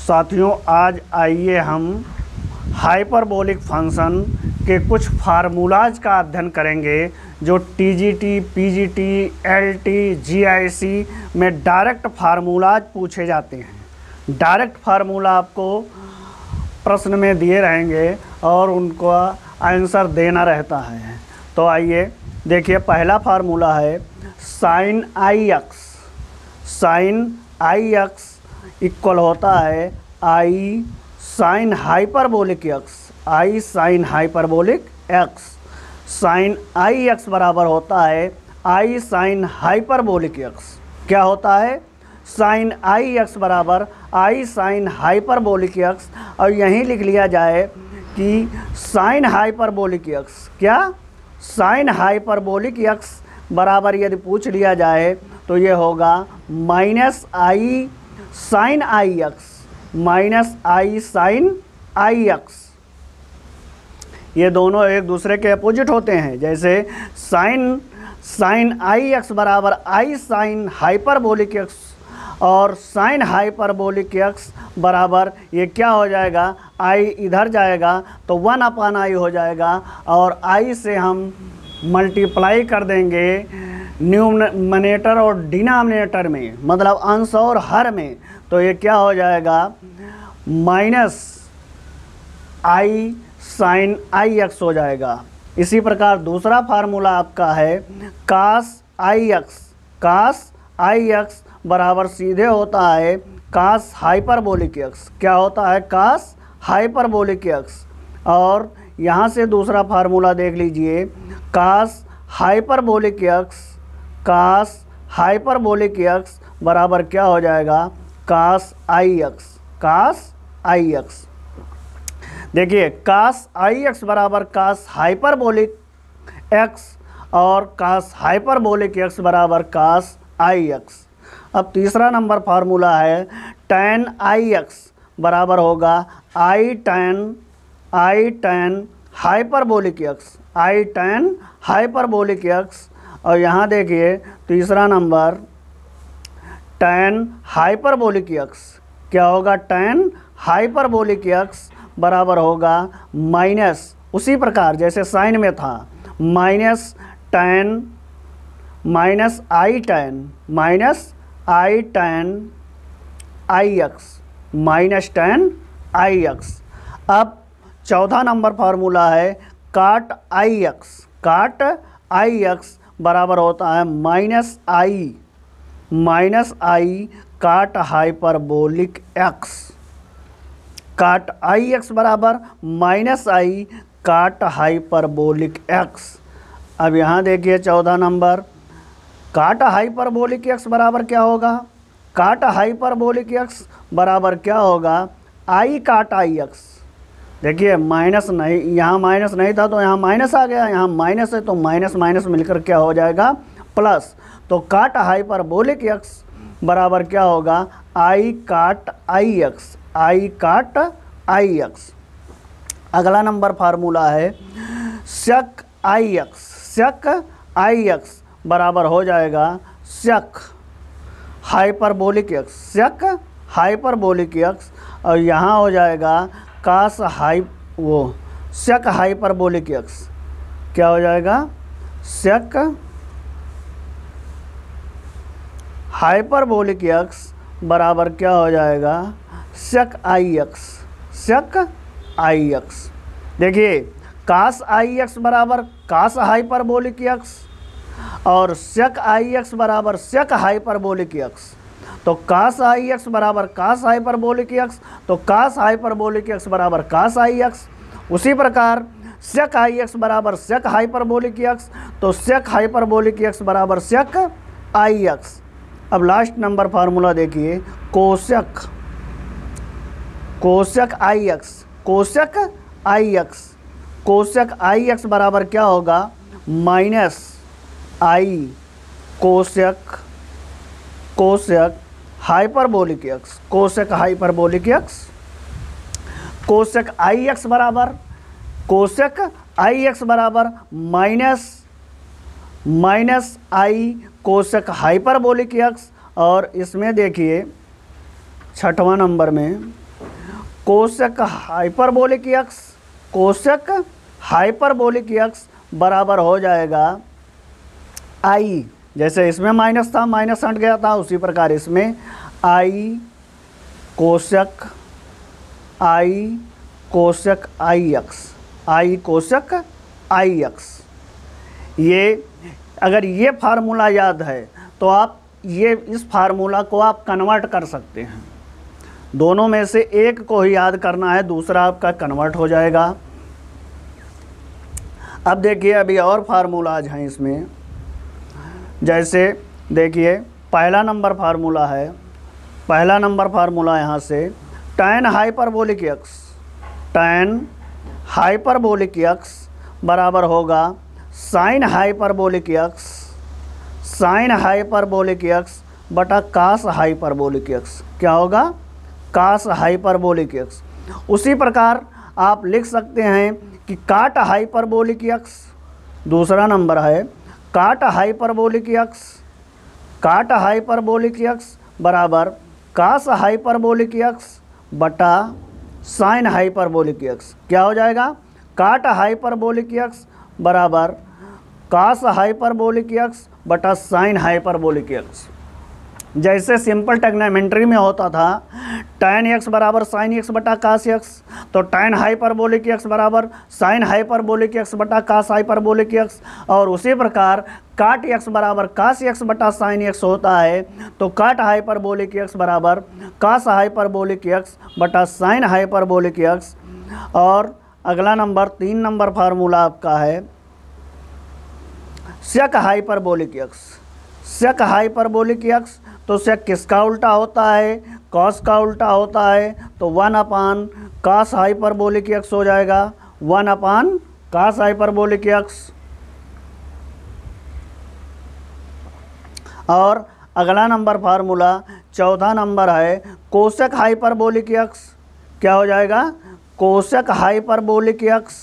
साथियों, आज आइए हम हाइपरबोलिक फंक्शन के कुछ फार्मूलाज का अध्ययन करेंगे जो टीजीटी, पीजीटी, एलटी, जीआईसी में डायरेक्ट फार्मूलाज पूछे जाते हैं। डायरेक्ट फार्मूला आपको प्रश्न में दिए रहेंगे और उनको आंसर देना रहता है। तो आइए देखिए, पहला फार्मूला है साइन आई एक्स। साइन आई एक्स इक्वल होता है आई साइन हाइपरबोलिक एक्स। आई साइन हाइपरबोलिक एक्स। साइन आई एक्स बराबर होता है आई साइन हाइपरबोलिक एक्स। क्या होता है? साइन आई एक्स बराबर आई साइन हाइपरबोलिक एक्स। और यहीं लिख लिया जाए कि साइन हाइपरबोलिक एक्स, क्या साइन हाइपरबोलिक एक्स बराबर यदि पूछ लिया जाए तो ये होगा minus i sign I x, minus i sign I x. ये दोनों एक दूसरे के अपोजिट होते हैं। जैसे साइन आई एक्स बराबर आई साइन हाइपरबोलिक एक्स और साइन हाइपरबोलिक एक्स बराबर ये क्या हो जाएगा, आई इधर जाएगा तो 1/i हो जाएगा और आई से हम मल्टीप्लाई कर देंगे न्यूमरेटर और डिनोमिनेटर में, मतलब अंश और हर में। तो ये क्या हो जाएगा, minus i sign I x हो जाएगा। इसी प्रकार दूसरा फार्मूला आपका है कास आई एक्स। कास आई एक्स बराबर सीधे होता है कास हाइपरबोलिक एक्स। क्या होता है? Cos hyperbolic x. और यहाँ से दूसरा फार्मूला देख लीजिए, कास hyperbolic x. Cos hyperbolic x बराबर क्या हो जाएगा, कास आई एक्स। कास आई एक्स। देखिए, कास आई एक्स बराबर कास हाइपरबोलिक एक्स और कास हाइपरबोलिक एक्स बराबर कास आई एक्स। अब तीसरा नंबर फार्मूला है tan आई एक्स बराबर होगा आई tan हाइपरबोलिक एक्स। आई tan हाइपरबोलिक एक्स। और यहाँ देखिए तीसरा नंबर tan हाइपरबोलिक एक्स। क्या होगा? tan हाइपरबोलिक एक्स बराबर होगा माइनस, उसी प्रकार जैसे साइन में था, minus tan minus i tan I x, minus tan I x. अब चौथा नंबर फार्मूला है काट आई एक्स। काट आई एक्स बराबर होता है माइनस आई काट हाइपरबोलिक एक्स। काट आई एक्स बराबर माइनस आई काट हाइपरबोलिक एक्स। अब यहाँ देखिए चौथा नंबर, काट हाइपरबोलिक एक्स बराबर क्या होगा? काट हाइपरबोलिक एक्स बराबर क्या होगा, आई काट आई एक्स। देखिए माइनस नहीं, यहाँ माइनस नहीं था तो यहाँ माइनस आ गया, यहाँ माइनस है तो माइनस माइनस मिलकर क्या हो जाएगा, प्लस। तो काट हाइपरबोलिक एक्स बराबर क्या होगा, आई काट आई एक्स। आई काट आई एक्स। अगला नंबर फार्मूला है सेक i x. Sec i x बराबर हो जाएगा sec hyperbolic x. Sec hyperbolic x. और यहाँ हो जाएगा कास सेक हाइपरबोलिक एक्स। क्या हो जाएगा, सेक हाइपरबोलिक एक्स बराबर क्या हो जाएगा, सेक i x. Sec i x. देखिए कास आई एक्स बराबर कास हाइपरबोलिक एक्स और सेक आई एक्स बराबर सेक हाइपरबोलिक एक्स। तो कास आई एक्स बराबर कास हाइपरबोलिक एक्स, तो कास हाइपरबोलिक एक्स बराबर कास आई एक्स। उसी प्रकार सेक आई एक्स बराबर सेक हाइपरबोलिक एक्स, तो सेक हाइपरबोलिक एक्स बराबर सेक आई एक्स। अब लास्ट नंबर फार्मूला देखिए, cosec i x. Cosec i x. Cosec i x बराबर क्या होगा, minus i cosec hyperbolic x. Cosec hyperbolic x. Cosec i x बराबर minus i cosec hyperbolic x. और इसमें देखिए छठवां नंबर में cosec hyperbolic x, cosec hyperbolic x बराबर हो जाएगा आई, जैसे इसमें माइनस था, माइनस हट गया था, उसी प्रकार इसमें आई कोशक आई एक्स, आई कोशक आई एक्स। ये अगर ये फार्मूला याद है तो आप ये इस फार्मूला को आप कन्वर्ट कर सकते हैं। दोनों में से एक को ही याद करना है, दूसरा आपका कन्वर्ट हो जाएगा। अब देखिए अभी और फार्मूलाज हैं इसमें, जैसे देखिए पहला नंबर फार्मूला है, पहला नंबर फार्मूला यहाँ से tan hyperbolic x, tan hyperbolic x बराबर होगा sin hyperbolic x, sin hyperbolic x बटा cos हाइपरबोलिक एक्स। क्या होगा? cos hyperbolic x. उसी प्रकार आप लिख सकते हैं कि काट हाइपरबोलिक एक्स, दूसरा नंबर है काट हाइपरबोलिक एक्स, काट हाइपरबोलिक एक्स बराबर cos हाइपरबोलिक एक्स बटा sin हाइपरबोलिक एक्स। क्या हो जाएगा? काट हाइपरबोलिक एक्स बराबर cos हाइपरबोलिक एक्स बटा sin हाइपरबोलिक एक्स। जैसे सिंपल टेग्नामेंट्री में होता था tan x बराबर sin x बटा cos x, तो tan हाइपरबोलिक x बराबर sin हाइपरबोलिक x बटा cos हाइपरबोलिक x, और उसी प्रकार काट x बराबर cos x बटा sin x होता है, तो काट हाइपरबोलिक x बराबर cos हाइपरबोलिक x बटा sin हाइपरबोलिक x। और अगला नंबर 3 नंबर फार्मूला आपका है sec hyperbolic x, sec hyperbolic x, तो sec किसका उल्टा होता है? cos का उल्टा होता है, तो 1 अपान cos हाइपरबोलिक x हो जाएगा, 1 अपान cos हाइपरबोलिक x। और अगला नंबर फार्मूला चौथा नंबर है कोशक हाइपरबोलिक x। क्या हो जाएगा? कोशक हाइपरबोलिक x,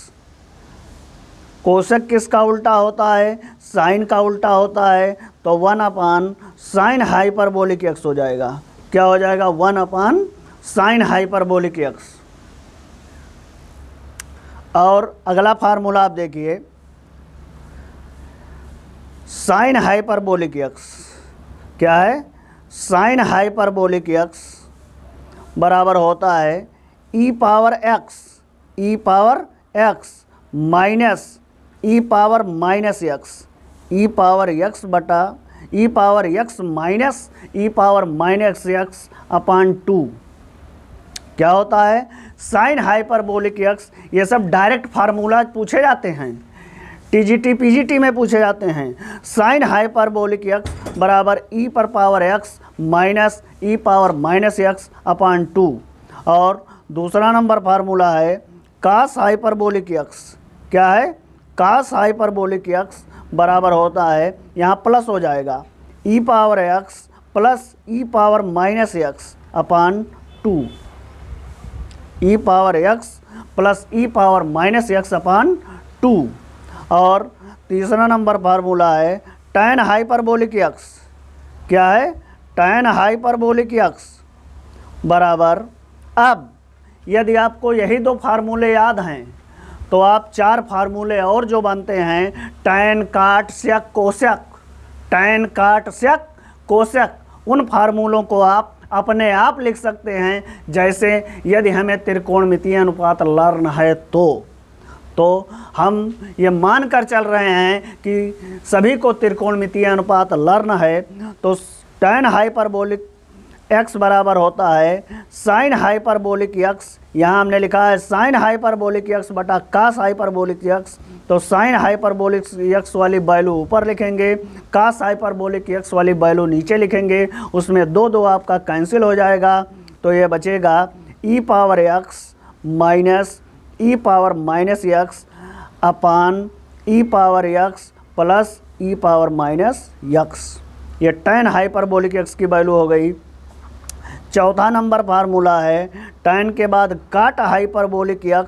कोशक किसका उल्टा होता है? साइन का उल्टा होता है, तो 1 अपान साइन हाइपरबोलिक एक्स हो जाएगा। क्या हो जाएगा? 1 अपान साइन हाइपरबोलिक एक्स। और अगला फार्मूला आप देखिए साइन हाइपरबोलिक एक्स। क्या है? साइन हाइपरबोलिक एक्स बराबर होता है e power x minus e power minus x, ई पावर एक्स बटा ई power x minus e power minus x upon 2। क्या होता है? Sign hyperbolic x. ये सब डायरेक्ट फार्मूला पूछे जाते हैं, टीजीटी पीजीटी में पूछे जाते हैं। साइन हाइपरबोलिक एक्स बराबर ई पर power x minus e power minus x upon 2। और दूसरा नंबर फार्मूला है कास हाइपरबोलिक एक्स। क्या है? कास हाइपरबोलिक एक्स बराबर होता है, यहाँ प्लस हो जाएगा, ई power x plus e power minus x upon 2, ई power x plus e power minus x upon 2। और तीसरा नंबर फार्मूला है tan हाइपरबोलिक एक्स। क्या है? tan हाइपरबोलिक एक्स बराबर, अब यदि आपको यही 2 फार्मूले याद हैं तो आप 4 फार्मूले और जो बनते हैं tan काट सेक कोशक, tan काट सेक कोशक, उन फार्मूलों को आप अपने आप लिख सकते हैं। जैसे यदि हमें त्रिकोणमितीय अनुपात लर्न है तो हम ये मान कर चल रहे हैं कि सभी को त्रिकोणमितीय अनुपात लर्न है, तो tan हाइपरबोलिक x बराबर होता है साइन हाइपरबोलिक x। यहाँ हमने लिखा है साइन हाइपरबोलिक x बटा कास हाइपरबोलिक x, तो साइन हाइपरबोलिक x वाली वैल्यू ऊपर लिखेंगे, कास हाइपरबोलिक x वाली वैल्यू नीचे लिखेंगे। उसमें 2 आपका कैंसिल हो जाएगा, तो ये बचेगा ई power x minus e power minus x upon e power x plus e power minus x. ये tan हाइपरबोलिक x की वैल्यू हो गई। चौथा नंबर फार्मूला है tan के बाद काट हाइपरबोलिक x,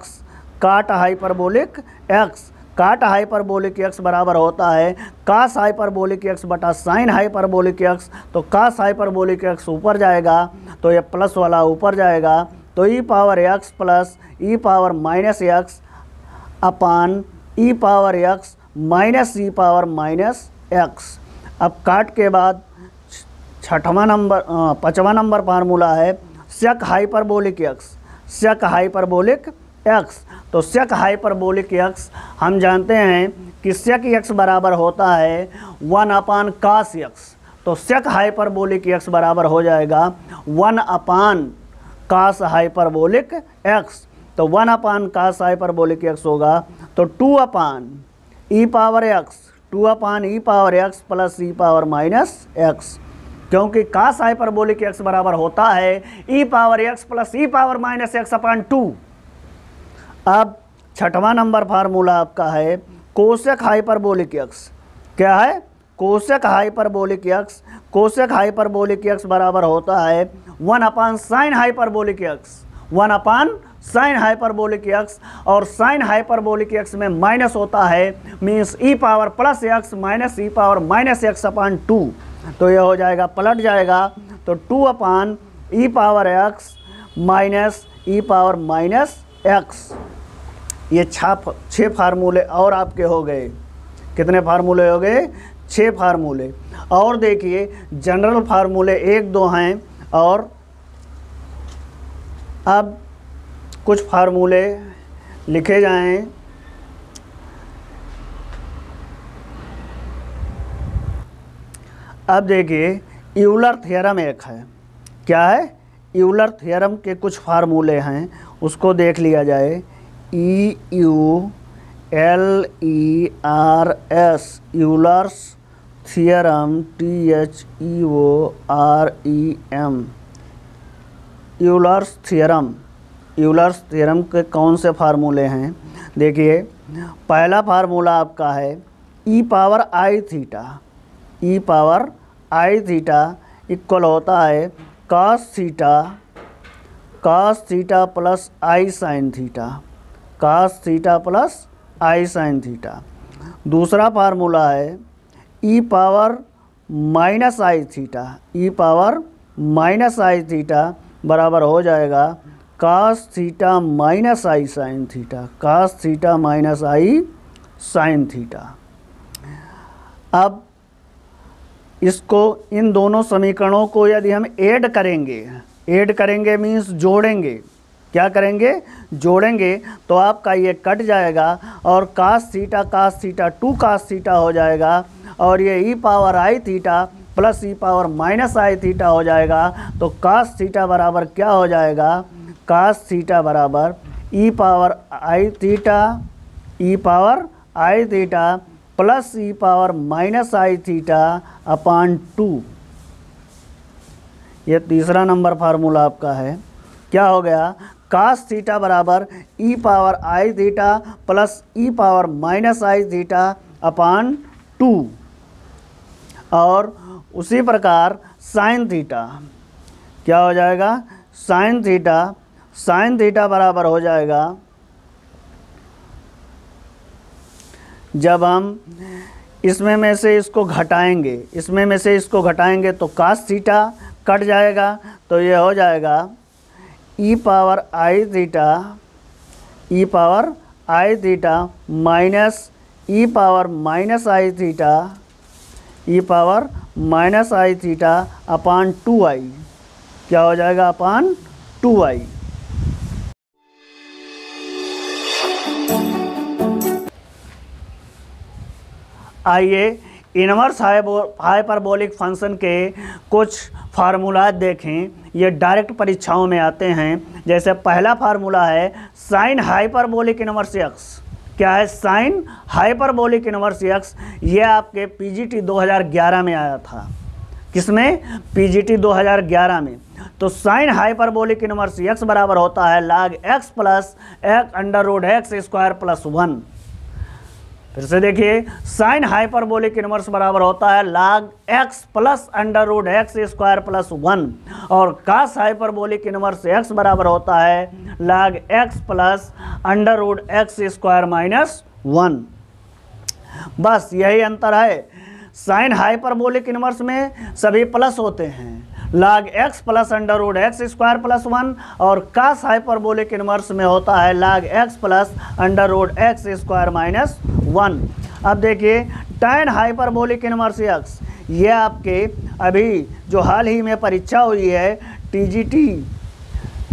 काट हाइपरबोलिक x, काट हाइपरबोलिक x बराबर होता है कास हाइपरबोलिक x बटा साइन हाइपरबोलिक x, तो कास हाइपरबोलिक x ऊपर जाएगा तो ये प्लस वाला ऊपर जाएगा, तो e power x plus e power minus x upon e power x minus e power minus x. अब काट के बाद पाँचवा नंबर फार्मूला है sec hyperbolic x, sec hyperbolic x. तो सेक हाइपरबोलिक एक्स हम जानते हैं कि सेक एक्स बराबर होता है 1 अपान कास एक्स। तो सेक हाइपरबोलिक एक्स बराबर हो जाएगा 1 अपान कास हाइपरबोलिक एक्स। तो 1 अपान कास हाइपरबोलिक एक्स होगा तो 2 upon e power x, 2 upon e power x plus e power minus x, क्योंकि कास हाइपरबोलिक एक्स बराबर होता है e power x plus e power minus x upon 2। अब छठवां नंबर फार्मूला आपका है कोसेक हाइपरबोलिक एक्स। क्या है? Cosec hyperbolic x. Cosec hyperbolic x बराबर होता है 1 upon sine hyperbolic x, 1 upon sine hyperbolic x. और साइन हाइपरबोलिक एक्स में माइनस होता है, means e power plus x minus e power minus x upon 2। तो ये हो जाएगा, पलट जाएगा, तो 2 upon e power x minus e power minus x. ये 6 फार्मूले और आपके हो गए। कितने फार्मूले हो गए? 6 फार्मूले। और देखिए जनरल फार्मूले 1-2 हैं, और अब कुछ फार्मूले लिखे जाएं। अब देखिए यूलर थ्योरम एक है। क्या है? यूलर थ्योरम के कुछ फार्मूले हैं, उसको देख लिया जाए। EULERS Euler's theorem, THEOREM Euler's theorem. Euler's theorem के कौन से फार्मूले हैं? देखिए पहला फार्मूला आपका है e power i theta. E power i theta equal होता है cos theta plus i sine theta, cos theta plus i sine theta. दूसरा फार्मूला है e power minus i theta. E power minus i theta बराबर हो जाएगा cos theta minus i sine theta, cos theta minus i sine theta. अब इसको, इन दोनों समीकरणों को यदि हम ऐड करेंगे मीन्स जोड़ेंगे। क्या करेंगे? जोड़ेंगे। तो आपका ये कट जाएगा और cos थीटा 2 cos थीटा हो जाएगा, और ये ई power i theta plus e power minus i theta हो जाएगा। तो cos थीटा बराबर क्या हो जाएगा? cos थीटा बराबर ई power i theta plus e power minus i theta upon 2। ये तीसरा नंबर फार्मूला आपका है। क्या हो गया? cos थीटा बराबर ई power i theta plus e power minus i theta upon 2। और उसी प्रकार साइन थीटा, क्या हो जाएगा? साइन थीटा बराबर हो जाएगा, जब हम इसमें में से इसको घटाएंगे तो cos थीटा कट जाएगा। तो ये हो जाएगा ई power i theta minus e power minus i theta upon 2i। क्या हो जाएगा? अपान 2i। आइए इनवर्स हाइपरबोलिक फंक्शन के कुछ फार्मूला देखें। ये डायरेक्ट परीक्षाओं में आते हैं। जैसे पहला फार्मूला है साइन हाइपरबोलिक इनवर्स एक्स। क्या है? Sine hyperbolic inverse x. ये आपके पीजीटी 2011 में आया था। किसमें? पीजीटी 2011 में। तो साइन हाइपरबोलिक इनवर्स एक्स बराबर होता है log x plus x square plus 1। फिर से देखिए, साइन हाइपरबोलिक इनवर्स बराबर होता है log x plus x square plus 1। और cos हाइपरबोलिक इनवर्स x बराबर होता है log x plus x square minus 1। बस यही अंतर है। साइन हाइपरबोलिक इनवर्स में सभी प्लस होते हैं, log x plus under root x square plus 1, और कास हाइपरबोलिक इनवर्स में होता है log x plus under root x square minus 1। अब देखिए tan हाइपरबोलिक इनवर्स x, ये आपके अभी जो हाल ही में परीक्षा हुई है टीजीटी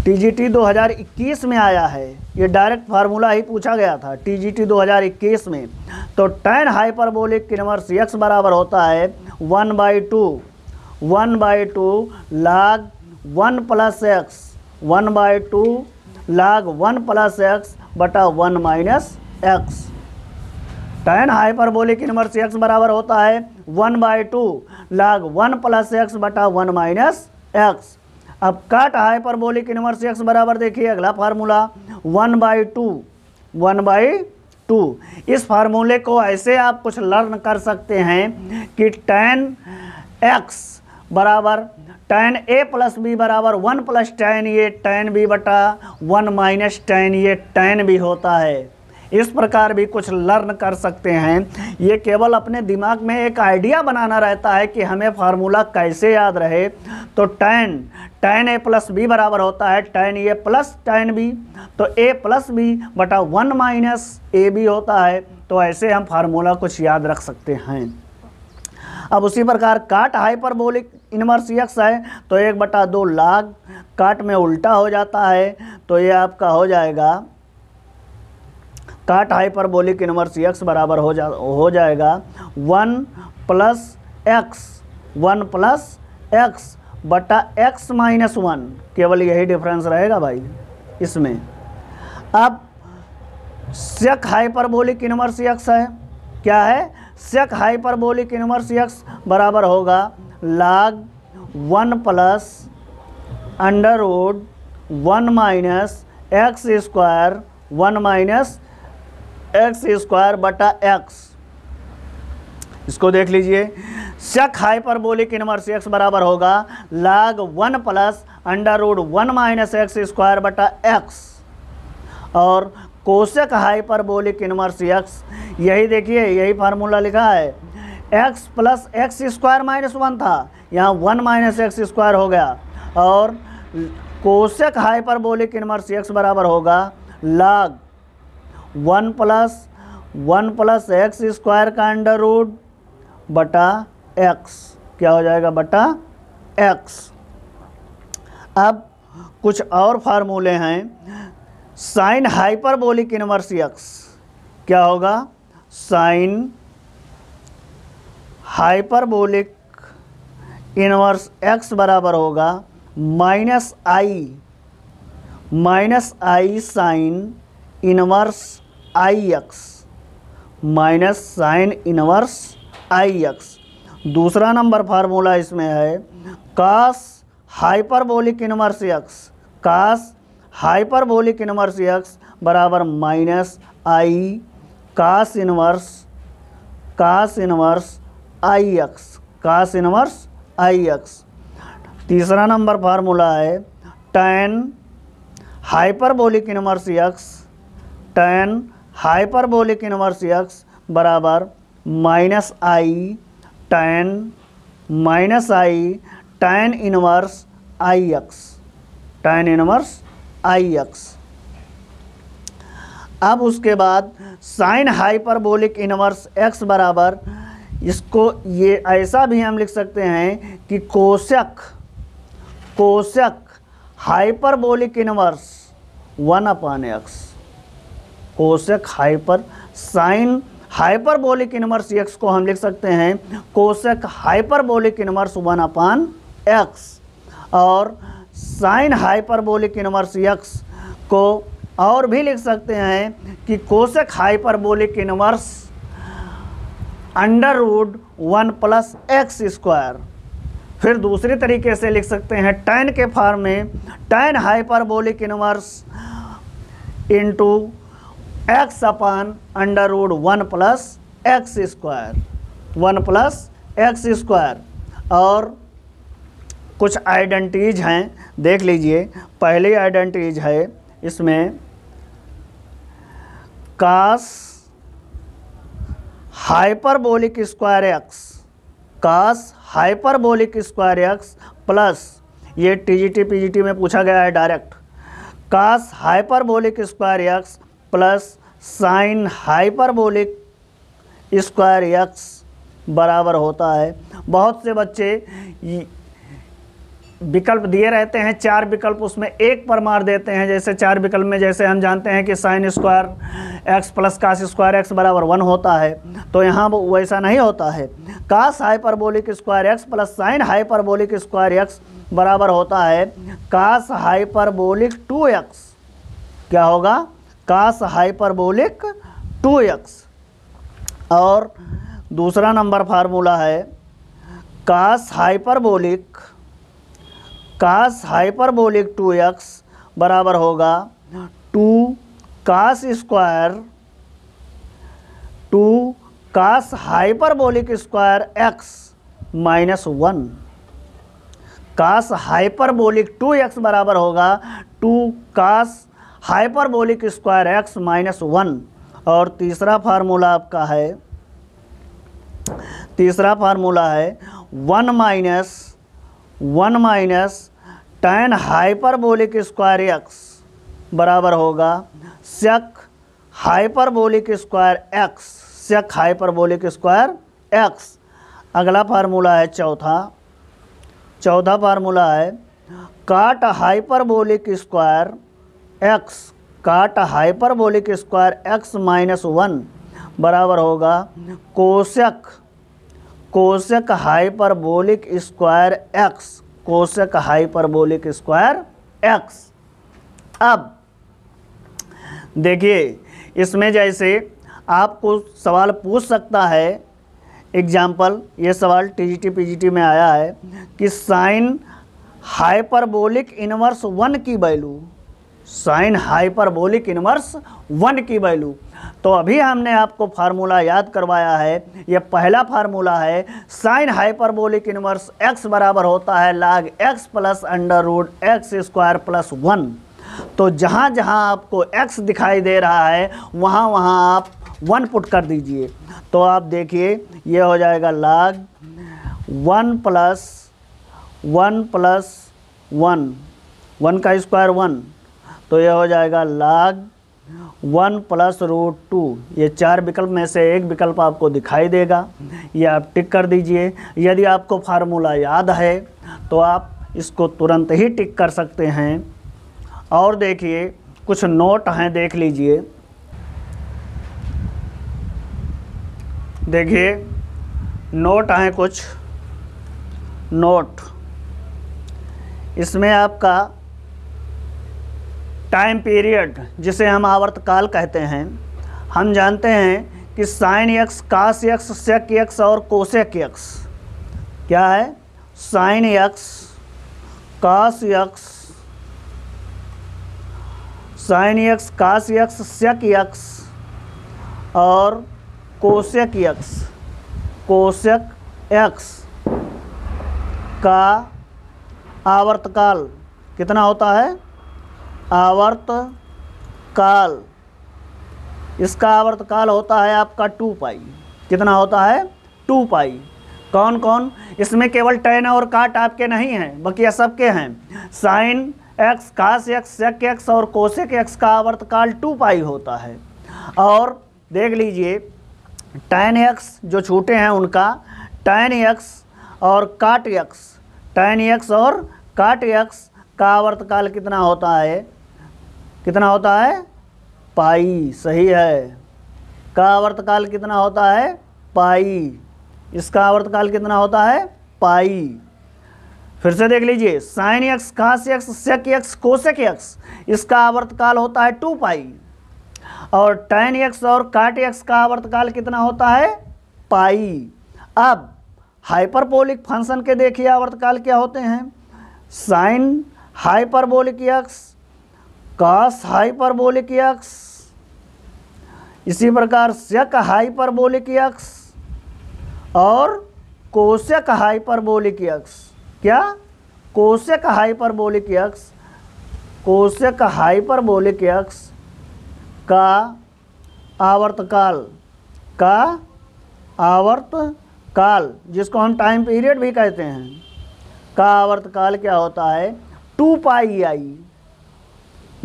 2021 में आया है, ये डायरेक्ट फार्मूला ही पूछा गया था टीजीटी 2021 में। तो tan हाइपरबोलिक इनवर्स x बराबर होता है 1/2 log 1 plus x, 1/2 log 1 plus x बटा 1 minus x. tan hyperbolic inverse x बराबर होता है 1/2 log 1 प्लस एक्स बटा 1 माइनस एक्स। अब काट हाइपरबोलिक इनवर्स x बराबर देखिए अगला फार्मूला 1/2। इस फार्मूले को ऐसे आप कुछ लर्न कर सकते हैं कि tan x बराबर tan a प्लस बी बराबर 1 plus tan a tan b बटा 1 minus tan a tan b होता है। इस प्रकार भी कुछ लर्न कर सकते हैं। ये केवल अपने दिमाग में एक आइडिया बनाना रहता है कि हमें फार्मूला कैसे याद रहे। तो tan a प्लस बी बराबर होता है tan a plus tan b, तो a प्लस b बटा 1 माइनस ए बी होता है। तो ऐसे हम फार्मूला कुछ याद रख सकते हैं। अब उसी प्रकार काट हाइपरबोलिक इनवर्स x है तो 1/2 log, काट में उल्टा हो जाता है तो ये आपका हो जाएगा काट हाइपरबोलिक इनवर्स x बराबर हो जाएगा 1 प्लस एक्स बटा x माइनस 1, केवल यही डिफरेंस रहेगा भाई इसमें। अब सेक हाइपरबोलिक इनवर्स x है, क्या है सेक हाइपरबोलिक इनवर्स x बराबर होगा log 1 plus under root 1 minus x square 1 minus x square बटा एक्स। इसको देख लीजिए, सेक हाइपरबोलिक इनवर्स x बराबर होगा log 1 plus under root 1 minus x square बटा एक्स। और कोसेक हाइपरबोलिक इनवर्स x, यही देखिए यही फार्मूला लिखा है, x plus x square minus 1 था, यहाँ 1 माइनस एक्स स्क्वायर हो गया। और कोसेक हाइपरबोलिक इनवर्स x बराबर होगा log 1 प्लस एक्स स्क्वायर का अंडर रूट बटा एक्स, क्या हो जाएगा बटा एक्स। अब कुछ और फार्मूले हैं। साइन हाइपरबोलिक इनवर्स x, क्या होगा साइन हाइपरबोलिक इनवर्स x बराबर होगा minus i sine inverse i x, minus sine inverse i x. दूसरा नंबर फार्मूला इसमें है cos hyperbolic inverse x, cos hyperbolic inverse x बराबर minus i cos inverse i x, cos inverse i x. तीसरा number formula है tan hyperbolic inverse x, tan hyperbolic inverse x बराबर minus i tan inverse i x, tan inverse i x. अब उसके बाद sine hyperbolic inverse x बराबर, इसको ये ऐसा भी हम लिख सकते हैं कि cosec hyperbolic inverse 1/x, cosec sine hyperbolic inverse x को हम लिख सकते हैं कोसेक हाइपरबोलिक इनवर्स 1/x। और साइन हाइपरबोलिक इनवर्स x को और भी लिख सकते हैं कि cosec hyperbolic inverse under root 1 plus x square. फिर दूसरी तरीके से लिख सकते हैं tan के फॉर्म में tan hyperbolic inverse into x upon under root 1 plus x square, 1 plus x square. और कुछ आइडेंटिटीज हैं, देख लीजिए। पहली आइडेंटिटीज है इसमें cos hyperbolic square x, cos hyperbolic square x plus, ये टीजीटी पीजीटी में पूछा गया है direct, cos hyperbolic square x plus sine hyperbolic square x बराबर होता है। बहुत से बच्चे विकल्प दिए रहते हैं, 4 विकल्प, उसमें एक पर मार देते हैं। जैसे 4 विकल्प में जैसे हम जानते हैं कि sine square x plus cos square x बराबर 1 होता है, तो यहाँ वैसा नहीं होता है। Cos hyperbolic square x plus sine hyperbolic square x बराबर होता है कास हाइपरबोलिक 2x। क्या होगा? Cos hyperbolic 2x। और दूसरा नंबर फार्मूला है कास हाइपरबोलिक 2x बराबर होगा 2 कास हाइपरबोलिक स्क्वायर x माइनस 1। कास हाइपरबोलिक 2x बराबर होगा 2 कास हाइपरबोलिक स्क्वायर x माइनस 1। और तीसरा फार्मूला आपका है 1 minus tan hyperbolic square x बराबर होगा सेक हाइपरबोलिक स्क्वायर x। अगला फार्मूला है चौथा फार्मूला है काट हाइपरबोलिक स्क्वायर x माइनस 1 बराबर होगा कोसेक हाइपरबोलिक स्क्वायर x। अब देखिए, इसमें जैसे आपको सवाल पूछ सकता है, एग्जाम्पल, ये सवाल टीजीटी पीजीटी में आया है कि साइन हाइपरबोलिक इनवर्स 1 की वैल्यू, तो अभी हमने आपको फार्मूला याद करवाया है। यह पहला फार्मूला है साइन हाइपरबोलिक इनवर्स x बराबर होता है log x plus under root x square plus 1। तो जहाँ जहाँ आपको x दिखाई दे रहा है वहाँ वहाँ आप 1 पुट कर दीजिए। तो आप देखिए, ये हो जाएगा log 1 प्लस 1 का स्क्वायर 1, तो यह हो जाएगा log 1 प्लस रूट 2। ये 4 विकल्प में से एक विकल्प आपको दिखाई देगा, ये आप टिक कर दीजिए। यदि आपको फार्मूला याद है तो आप इसको तुरंत ही टिक कर सकते हैं। और देखिए, कुछ नोट हैं, देख लीजिए। देखिए, नोट हैं कुछ नोट। इसमें आपका टाइम पीरियड, जिसे हम आवर्तकाल कहते हैं, हम जानते हैं कि sign x, cos x, sec x और कोसेक एक्स। क्या है? Sign x, cos x, sec x और कोसेक एक्स का आवर्तकाल कितना होता है? आवर्तकाल, इसका आवर्तकाल होता है आपका 2 पाई। कितना होता है? 2 पाई। कौन कौन? इसमें केवल टैन और काट आपके नहीं हैं, बकिया सबके हैं। Sign x, cos x, sec x और कोसेक एक्स का आवर्तकाल 2 पाई होता है। और देख लीजिए, टैन एक्स जो छूटे हैं उनका, टैन एक्स और काट एक्स का आवर्तकाल कितना होता है? पाई। सही है। का आवर्तकाल कितना होता है? पाई। इसका आवर्तकाल कितना होता है? पाई। फिर से देख लीजिए, sine x, cos x, sec x, cosec x, इसका आवर्तकाल होता है 2 पाई। और टैन एक्स और काट एक्स का आवर्तकाल कितना होता है? पाई। अब हाइपरबोलिक फंक्शन के देखिए आवर्तकाल क्या होते हैं। Sign hyperbolic x, cos hyperbolic x, इसी प्रकार सेक हाइपरबोलिक एक्स और कोसेक हाइपरबोलिक एक्स। क्या? कोसेक हाइपरबोलिक एक्स का आवर्तकाल, जिसको हम टाइम पीरियड भी कहते हैं, का आवर्तकाल क्या होता है 2 पाई आई।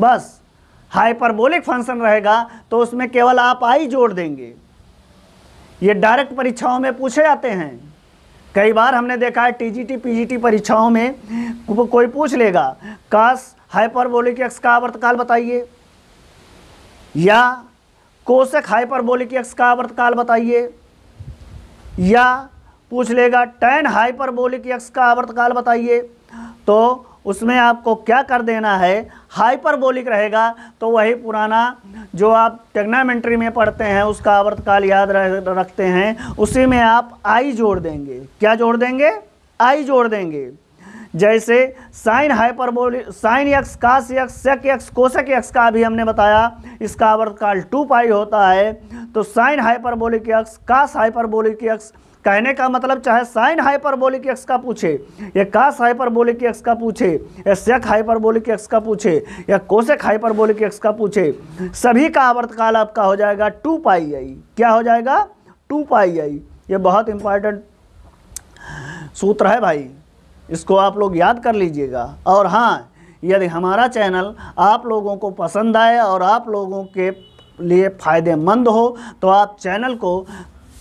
बस हाइपरबोलिक फंक्शन रहेगा तो उसमें केवल आप आई जोड़ देंगे। ये डायरेक्ट परीक्षाओं में पूछे जाते हैं। कई बार हमने देखा है टीजीटी पीजीटी परीक्षाओं में कोई पूछ लेगा काश हाइपरबोलिक एक्स का आवर्तकाल बताइए, या कोसेक हाइपरबोलिक एक्स का आवर्तकाल बताइए, या पूछ लेगा tan हाइपरबोलिक एक्स का आवर्तकाल बताइए। तो उसमें आपको क्या कर देना है, हाइपरबोलिक रहेगा तो वही पुराना जो आप ट्रिग्नोमेट्री में पढ़ते हैं उसका आवर्तकाल याद रखते हैं, उसी में आप आई जोड़ देंगे। क्या जोड़ देंगे? आई जोड़ देंगे। जैसे sine hyperbolic, sine x, cos x, sec x, cosec x का भी हमने बताया, इसका आवर्तकाल 2 पाई होता है। तो sign hyperbolic x, cos hyperbolic x, कहने का मतलब चाहे साइन हाइपरबोलिक एक्स का पूछे, या कास हाइपरबोलिक एक्स का पूछे, या सेक हाइपरबोलिक एक्स का पूछे, या कोसेक हाइपरबोलिक एक्स का पूछे, सभी का आवर्तकाल आपका हो जाएगा 2 पाई आई। क्या हो जाएगा? 2 पाई आई। ये बहुत इंपॉर्टेंट सूत्र है भाई, इसको आप लोग याद कर लीजिएगा। और हाँ, यदि हमारा चैनल आप लोगों को पसंद आए और आप लोगों के लिए फ़ायदेमंद हो तो आप चैनल को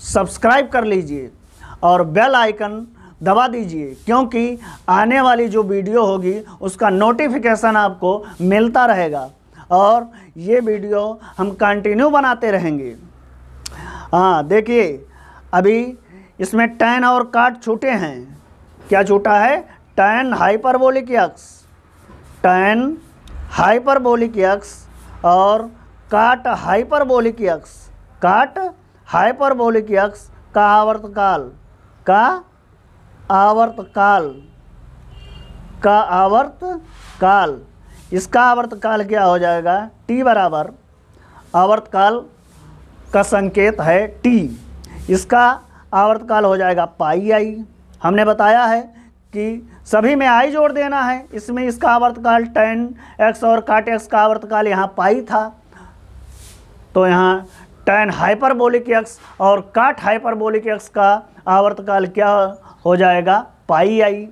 सब्सक्राइब कर लीजिए और बेल आइकन दबा दीजिए, क्योंकि आने वाली जो वीडियो होगी उसका नोटिफिकेशन आपको मिलता रहेगा और ये वीडियो हम कंटिन्यू बनाते रहेंगे। हाँ देखिए, अभी इसमें tan और काट छूटे हैं। क्या छूटा है? tan hyperbolic x, tan hyperbolic x और काट हाइपरबोलिक एक्स, काट हाइपरबोलिक एक्स का आवर्तकाल, इसका आवर्तकाल क्या हो जाएगा? t बराबर आवर्तकाल का संकेत है t, इसका आवर्तकाल हो जाएगा पाई आई। हमने बताया है कि सभी में आई जोड़ देना है। इसमें इसका आवर्तकाल tan x और काट x का आवर्तकाल यहाँ पाई था, तो यहाँ tan हाइपरबोलिक एक्स और काट हाइपरबोलिक एक्स का आवर्तकाल क्या हो जाएगा? पाई आई।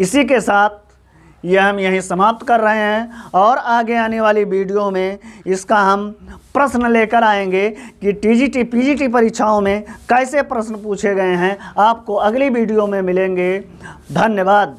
इसी के साथ यह हम यहीं समाप्त कर रहे हैं और आगे आने वाली वीडियो में इसका हम प्रश्न लेकर आएंगे कि टीजीटी पीजीटी परीक्षाओं में कैसे प्रश्न पूछे गए हैं। आपको अगली वीडियो में मिलेंगे। धन्यवाद।